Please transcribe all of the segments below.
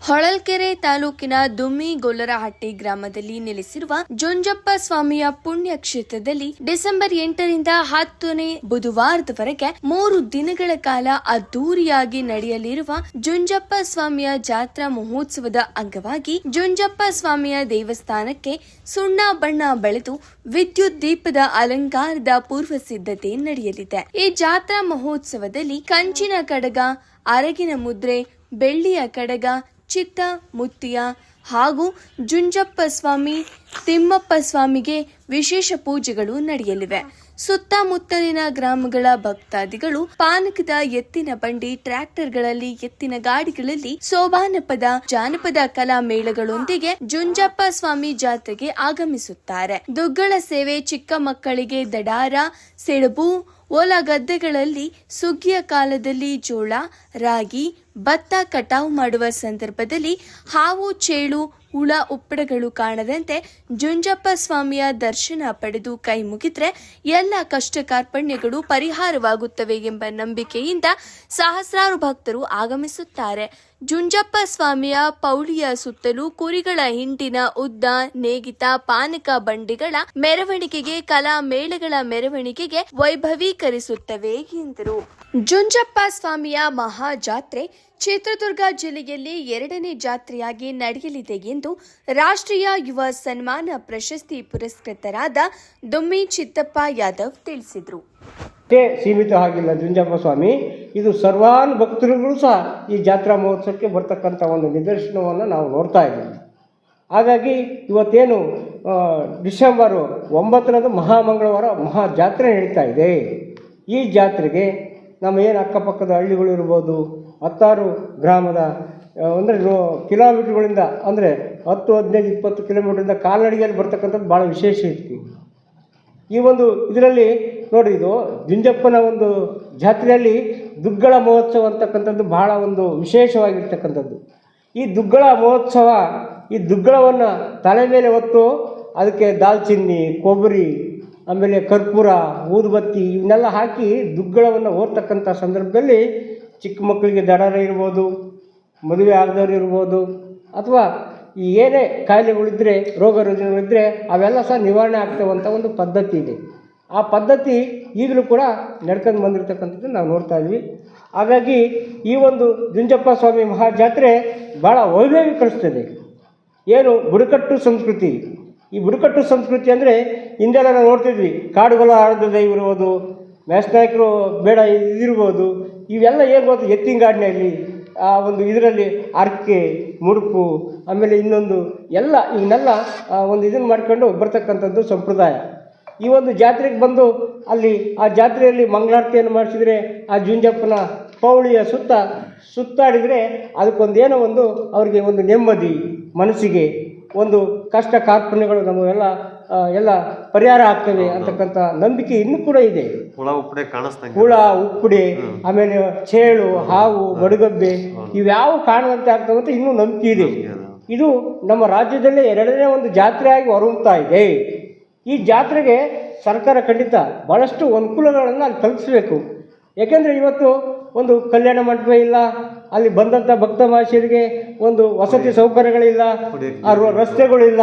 ಹೊಳಲ್ಕೆರೆ ತಾಲೂಕಿನ ದುಮ್ಮಿಗೊಲ್ಲರಹಟ್ಟಿ ಗ್ರಾಮದಲ್ಲಿ ನೆಲೆಸಿರುವ ಜುಂಜಪ್ಪ ಸ್ವಾಮಿಯ ಪುಣ್ಯ ಕ್ಷೇತ್ರದಲ್ಲಿ ಡಿಸೆಂಬರ್ 8ರಿಂದ 10ನೇ ಬುಧವಾರದವರೆಗೆ 3 ದಿನಗಳ ಕಾಲ ಅದ್ದೂರಿಯಾಗಿ ನಡೆಯಲಿರುವ ಜುಂಜಪ್ಪ ಸ್ವಾಮಿಯ ಜಾತ್ರಾ ಮಹೋತ್ಸವದ ಅಂಗವಾಗಿ ಜುಂಜಪ್ಪ ಸ್ವಾಮಿಯ ದೇವಸ್ಥಾನಕ್ಕೆ ಸುಣ್ಣ ಬಣ್ಣ ಬಳಿದು ವಿದ್ಯುತ್ ದೀಪದ ಅಲಂಕಾರದ ಪೂರ್ವ ಸಿದ್ಧತೆ ನಡೆಯಲಿದೆ. ಈ ಜಾತ್ರಾ ಮಹೋತ್ಸವದಲ್ಲಿ ಕಂಚಿನ ಕಡಗ, ಅರಗಿನ ಮುದ್ರೆ, ಬೆಳ್ಳಿಯ ಕಡಗ, ಚಿತ್ತ ಮುತ್ತಿಯ ಹಾಗೂ ಜುಂಜಪ್ಪ ಸ್ವಾಮಿ, ತಿಮ್ಮಪ್ಪ ಸ್ವಾಮಿಗೆ ವಿಶೇಷ ಪೂಜೆಗಳು ನಡೆಯಲಿವೆ. ಸುತ್ತಮುತ್ತಲಿನ ಗ್ರಾಮಗಳ ಭಕ್ತಾದಿಗಳು ಪಾನಕದ ಎತ್ತಿನ ಬಂಡಿ, ಟ್ರ್ಯಾಕ್ಟರ್ಗಳಲ್ಲಿ, ಎತ್ತಿನ ಗಾಡಿಗಳಲ್ಲಿ ಸೋಬಾನ ಪದ, ಜಾನಪದ ಕಲಾ ಮೇಳಗಳೊಂದಿಗೆ ಜುಂಜಪ್ಪ ಸ್ವಾಮಿ ಜಾತ್ರೆಗೆ ಆಗಮಿಸುತ್ತಾರೆ. ದುಗ್ಗಳ ಸೇವೆ, ಚಿಕ್ಕ ಮಕ್ಕಳಿಗೆ ದಡಾರ, ಸೆಣಬು, ಓಲ ಗದ್ದೆಗಳಲ್ಲಿ ಸುಗ್ಗಿಯ ಕಾಲದಲ್ಲಿ ಜೋಳ, ರಾಗಿ, ಭತ್ತ ಕಟಾವು ಮಾಡುವ ಸಂದರ್ಭದಲ್ಲಿ ಹಾವು, ಚೇಳು, ಹುಳ, ಉಪ್ಪಡಗಳು ಕಾಣದಂತೆ ಜುಂಜಪ್ಪ ಸ್ವಾಮಿಯ ದರ್ಶನ ಪಡೆದು ಕೈ ಮುಗಿದ್ರೆ ಎಲ್ಲ ಕಷ್ಟ ಕಾರ್ಪಣ್ಯಗಳು ಪರಿಹಾರವಾಗುತ್ತವೆ ಎಂಬ ನಂಬಿಕೆಯಿಂದ ಸಹಸ್ರಾರು ಭಕ್ತರು ಆಗಮಿಸುತ್ತಾರೆ. ಜುಂಜಪ್ಪ ಸ್ವಾಮಿಯ ಪೌಳಿಯ ಸುತ್ತಲೂ ಕುರಿಗಳ ಹಿಂಡಿನ ಉದ್ದ, ನೇಗಿತ, ಪಾನಕ ಬಂಡಿಗಳ ಮೆರವಣಿಗೆಗೆ, ಕಲಾ ಮೇಳಗಳ ಮೆರವಣಿಗೆಗೆ ವೈಭವೀಕರಿಸುತ್ತವೆ ಎಂದರು. ಜುಂಜಪ್ಪ ಸ್ವಾಮಿಯ ಮಹಾ ಜಾತ್ರೆ ಚಿತ್ರದುರ್ಗ ಜಿಲ್ಲೆಯಲ್ಲಿ 2ನೇ ಜಾತ್ರೆಯಾಗಿ ನಡೆಯಲಿದೆ ಎಂದು ರಾಷ್ಟ್ರೀಯ ಯುವ ಸನ್ಮಾನ ಪ್ರಶಸ್ತಿ ಪುರಸ್ಕೃತರಾದ ದುಮ್ಮಿ ಚಿತ್ತಪ್ಪ ಯಾದವ್ ತಿಳಿಸಿದರು. ಸೀಮಿತ ಆಗಿಲ್ಲ ಜುಂಜಪ್ಪ ಸ್ವಾಮಿ, ಇದು ಸರ್ವಾನ್ ಭಕ್ತರುಗಳು ಸಹ ಈ ಜಾತ್ರಾ ಮಹೋತ್ಸವಕ್ಕೆ ಬರ್ತಕ್ಕಂಥ ಒಂದು ನಿದರ್ಶನವನ್ನು ನಾವು ನೋಡ್ತಾ ಇದ್ದೀವಿ. ಹಾಗಾಗಿ ಇವತ್ತೇನು ಡಿಸೆಂಬರ್ 9ರಂದು ಮಹಾಮಂಗಳವಾರ ಮಹಾ ಜಾತ್ರೆ ನಡೀತಾ ಇದೆ. ಈ ಜಾತ್ರೆಗೆ ನಮ್ಮ ಏನು ಅಕ್ಕಪಕ್ಕದ ಹಳ್ಳಿಗಳು ಇರ್ಬೋದು, 16 ಗ್ರಾಮದ ಅಂದರೆ ಕಿಲೋಮೀಟ್ರ್ಗಳಿಂದ ಅಂದರೆ 10, 15, 20 ಕಿಲೋಮೀಟ್ರಿಂದ ಕಾಲ್ನಡಿಗೆಯಲ್ಲಿ ಬರ್ತಕ್ಕಂಥದ್ದು ಭಾಳ ವಿಶೇಷ ಇತ್ತು. ಈ ಒಂದು ಇದರಲ್ಲಿ ನೋಡಿ, ಇದು ಜುಂಜಪ್ಪನ ಒಂದು ಜಾತ್ರೆಯಲ್ಲಿ ದುಗ್ಗಳ ಮಹೋತ್ಸವ ಅಂತಕ್ಕಂಥದ್ದು ಭಾಳ ಒಂದು ವಿಶೇಷವಾಗಿರ್ತಕ್ಕಂಥದ್ದು. ಈ ದುಗ್ಗಳ ಮಹೋತ್ಸವ, ಈ ದುಗ್ಗಳವನ್ನು ತಲೆ ಮೇಲೆ ಹೊತ್ತು ಅದಕ್ಕೆ ದಾಲ್ಚಿನ್ನಿ, ಕೊಬ್ಬರಿ, ಆಮೇಲೆ ಕರ್ಪೂರ, ಊದುಬತ್ತಿ ಇವನ್ನೆಲ್ಲ ಹಾಕಿ ದುಗ್ಗಳವನ್ನು ಓದ್ತಕ್ಕಂಥ ಸಂದರ್ಭದಲ್ಲಿ ಚಿಕ್ಕ ಮಕ್ಕಳಿಗೆ ದಡಾರ ಇರ್ಬೋದು, ಮದುವೆ ಆಗದವ್ರು ಇರ್ಬೋದು, ಅಥವಾ ಈ ಏನೇ ಕಾಯಿಲೆಗಳಿದ್ದರೆ, ರೋಗ ರುಜಿನಗಳಿದ್ದರೆ ಅವೆಲ್ಲ ಸಹ ನಿವಾರಣೆ ಆಗ್ತವಂಥ ಒಂದು ಪದ್ಧತಿ ಇದೆ. ಆ ಪದ್ಧತಿ ಈಗಲೂ ಕೂಡ ನಡ್ಕೊಂಡು ಬಂದಿರತಕ್ಕಂಥದ್ದು ನಾವು ನೋಡ್ತಾ ಇದ್ವಿ. ಹಾಗಾಗಿ ಈ ಒಂದು ಜುಂಜಪ್ಪ ಸ್ವಾಮಿ ಮಹಾಜಾತ್ರೆ ಭಾಳ ವೈಭವೀಕರಿಸ್ತದೆ. ಏನು ಬುಡಕಟ್ಟು ಸಂಸ್ಕೃತಿ, ಈ ಬುಡಕಟ್ಟು ಸಂಸ್ಕೃತಿ ಅಂದರೆ ಹಿಂದೆಲ್ಲ ನಾವು ನೋಡ್ತಿದ್ವಿ, ಕಾಡುಗೊಲ್ಲ ಆಡದ ದೈವ ಇರ್ಬೋದು, ಮ್ಯಾಸ್ನಾಯಕರು ಬೇಡ ಇದಿರ್ಬೋದು, ಇವೆಲ್ಲ ಏನು ಗೊತ್ತು, ಎತ್ತಿನಗಾಡಿನಲ್ಲಿ ಆ ಒಂದು ಇದರಲ್ಲಿ ಅರ್ಕೆ, ಮುಡುಪು, ಆಮೇಲೆ ಇನ್ನೊಂದು ಎಲ್ಲ ಇವನ್ನೆಲ್ಲ ಒಂದು ಇದನ್ನು ಮಾಡ್ಕೊಂಡು ಬರ್ತಕ್ಕಂಥದ್ದು ಸಂಪ್ರದಾಯ. ಈ ಒಂದು ಜಾತ್ರೆಗೆ ಬಂದು ಅಲ್ಲಿ ಆ ಜಾತ್ರೆಯಲ್ಲಿ ಮಂಗಳಾರತಿಯನ್ನು ಮಾಡಿಸಿದರೆ ಆ ಜುಂಜಪ್ಪನ ಪೌಳಿಯ ಸುತ್ತಾಡಿದರೆ ಅದಕ್ಕೊಂದು ಏನೋ ಒಂದು ಅವ್ರಿಗೆ ಒಂದು ನೆಮ್ಮದಿ, ಮನಸ್ಸಿಗೆ ಒಂದು ಕಷ್ಟ ಕಾರ್ಪಣ್ಯಗಳು ಎಲ್ಲ ಪರಿಹಾರ ಆಗ್ತವೆ ಅಂತಕ್ಕಂಥ ನಂಬಿಕೆ ಇನ್ನೂ ಕೂಡ ಇದೆ. ಹುಳ, ಉಪ್ಪುಡೆ, ಆಮೇಲೆ ಚೇಳು, ಹಾವು, ಬಡಗಬ್ಬೆ ಇವ್ಯಾವ ಕಾಣದಂತೆ ಆಗ್ತವೆ ಅಂತ ಇನ್ನೂ ನಂಬಿಕೆ ಇದೆ. ಇದು ನಮ್ಮ ರಾಜ್ಯದಲ್ಲೇ 2ನೇ ಒಂದು ಜಾತ್ರೆಯಾಗಿ ಹೊರಹೊಮ್ತಾ ಇದೆ. ಈ ಜಾತ್ರೆಗೆ ಸರ್ಕಾರ ಖಂಡಿತ ಭಾಳಷ್ಟು ಅನುಕೂಲಗಳನ್ನು ಅಲ್ಲಿ ಕಲ್ಪಿಸಬೇಕು. ಯಾಕೆಂದರೆ ಇವತ್ತು ಒಂದು ಕಲ್ಯಾಣ ಮಂಟಪ ಇಲ್ಲ, ಅಲ್ಲಿ ಬಂದಂಥ ಭಕ್ತ ಮಹಾಶಯರಿಗೆ ಒಂದು ವಸತಿ ಸೌಕರ್ಯಗಳಿಲ್ಲ, ರಸ್ತೆಗಳಿಲ್ಲ.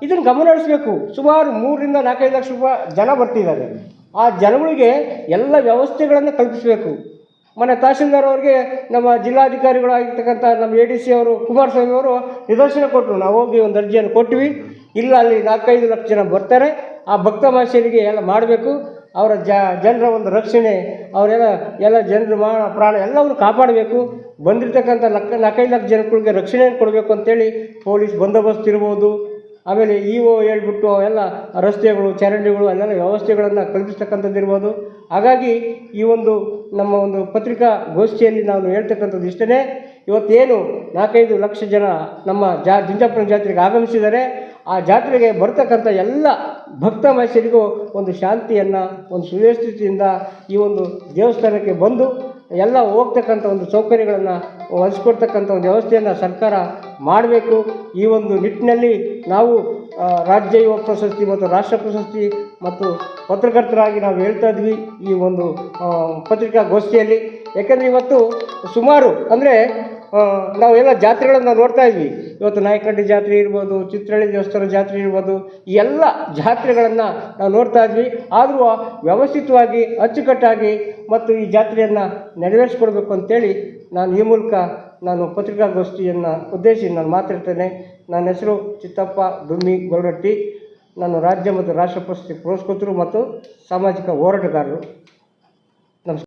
ಇದನ್ನು ಗಮನ ಹರಿಸಬೇಕು. ಸುಮಾರು 3ರಿಂದ 4-5 ಲಕ್ಷ ಜನ ಬರ್ತಿದ್ದಾರೆ. ಆ ಜನಗಳಿಗೆ ಎಲ್ಲ ವ್ಯವಸ್ಥೆಗಳನ್ನು ಕಲ್ಪಿಸಬೇಕು. ಮೊನ್ನೆ ತಹಶೀಲ್ದಾರ್ ಅವರಿಗೆ ನಮ್ಮ ಜಿಲ್ಲಾಧಿಕಾರಿಗಳಾಗಿರ್ತಕ್ಕಂಥ ನಮ್ಮ ADC ಅವರು, ಕುಮಾರಸ್ವಾಮಿ ಅವರು ನಿದರ್ಶನ ಕೊಟ್ಟರು. ನಾವು ಹೋಗಿ ಒಂದು ಅರ್ಜಿಯನ್ನು ಕೊಟ್ವಿ. ಇಲ್ಲ, ಅಲ್ಲಿ 4-5 ಲಕ್ಷ ಜನ ಬರ್ತಾರೆ, ಆ ಭಕ್ತ ಮಹಾಶಯರಿಗೆ ಎಲ್ಲ ಮಾಡಬೇಕು, ಅವರ ಜನರ ಒಂದು ರಕ್ಷಣೆ, ಎಲ್ಲ ಜನರ ಪ್ರಾಣ ಎಲ್ಲವನ್ನು ಕಾಪಾಡಬೇಕು, ಬಂದಿರತಕ್ಕಂಥ 4-5 ಲಕ್ಷ ಜನಗಳಿಗೆ ರಕ್ಷಣೆಯನ್ನು ಕೊಡಬೇಕು ಅಂತೇಳಿ ಪೊಲೀಸ್ ಬಂದೋಬಸ್ತ್ ಇರ್ಬೋದು, ಆಮೇಲೆ EO ಹೇಳ್ಬಿಟ್ಟು ಎಲ್ಲ ರಸ್ತೆಗಳು, ಚರಂಡಿಗಳು ಅಲ್ಲೆಲ್ಲ ವ್ಯವಸ್ಥೆಗಳನ್ನು ಕಲ್ಪಿಸ್ತಕ್ಕಂಥದ್ದು ಇರ್ಬೋದು. ಹಾಗಾಗಿ ಈ ಒಂದು ನಮ್ಮ ಒಂದು ಪತ್ರಿಕಾ ಗೋಷ್ಠಿಯಲ್ಲಿ ನಾವು ಹೇಳ್ತಕ್ಕಂಥದ್ದು ಇಷ್ಟೇ. ಇವತ್ತೇನು 4-5 ಲಕ್ಷ ಜನ ನಮ್ಮ ಜುಂಜಪ್ಪನ ಜಾತ್ರೆಗೆ ಆಗಮಿಸಿದ್ದಾರೆ, ಆ ಜಾತ್ರೆಗೆ ಬರ್ತಕ್ಕಂಥ ಎಲ್ಲ ಭಕ್ತ ಮನುಷ್ಯರಿಗೂ ಒಂದು ಶಾಂತಿಯನ್ನು, ಒಂದು ಸುವ್ಯವಸ್ಥಿತಿಯಿಂದ ಈ ಒಂದು ದೇವಸ್ಥಾನಕ್ಕೆ ಬಂದು ಎಲ್ಲ ಹೋಗ್ತಕ್ಕಂಥ ಒಂದು ಸೌಕರ್ಯಗಳನ್ನು ಒದಗಿಸ್ಕೊಡ್ತಕ್ಕಂಥ ಒಂದು ವ್ಯವಸ್ಥೆಯನ್ನು ಸರ್ಕಾರ ಮಾಡಬೇಕು. ಈ ಒಂದು ನಿಟ್ಟಿನಲ್ಲಿ ನಾವು ರಾಜ್ಯ ಯುವ ಪ್ರಶಸ್ತಿ ಮತ್ತು ರಾಷ್ಟ್ರ ಪ್ರಶಸ್ತಿ ಮತ್ತು ಪತ್ರಕರ್ತರಾಗಿ ನಾವು ಹೇಳ್ತಾ ಇದ್ವಿ ಈ ಒಂದು ಪತ್ರಿಕಾಗೋಷ್ಠಿಯಲ್ಲಿ. ಯಾಕೆಂದರೆ ಇವತ್ತು ಸುಮಾರು ಅಂದರೆ ನಾವೆಲ್ಲ ಜಾತ್ರೆಗಳನ್ನು ನೋಡ್ತಾ ಇದ್ವಿ. ಇವತ್ತು ನಾಯಕಂಡಿ ಜಾತ್ರೆ ಇರ್ಬೋದು, ಚಿತ್ರಹಳ್ಳಿ ದೇವಸ್ಥಾನ ಜಾತ್ರೆ ಇರ್ಬೋದು, ಈ ಎಲ್ಲ ಜಾತ್ರೆಗಳನ್ನು ನಾವು ನೋಡ್ತಾ ಇದ್ವಿ. ಆದರೂ ವ್ಯವಸ್ಥಿತವಾಗಿ ಅಚ್ಚುಕಟ್ಟಾಗಿ ಮತ್ತು ಈ ಜಾತ್ರೆಯನ್ನು ನೆರವೇರಿಸ್ಕೊಡ್ಬೇಕು ಅಂತೇಳಿ ನಾನು ಈ ಮೂಲಕ ನಾನು ಪತ್ರಿಕಾಗೋಷ್ಠಿಯನ್ನು ಉದ್ದೇಶಿಸಿ ನಾನು ಮಾತಾಡ್ತೇನೆ. ನನ್ನ ಹೆಸರು ಚಿತ್ತಪ್ಪ ದುಮ್ಮಿ ಗೊರಟ್ಟಿ. ನಾನು ರಾಜ್ಯ ಮತ್ತು ರಾಷ್ಟ್ರ ಪ್ರಶಸ್ತಿ ಪುರಸ್ಕೃತರು ಮತ್ತು ಸಾಮಾಜಿಕ ಹೋರಾಟಗಾರರು.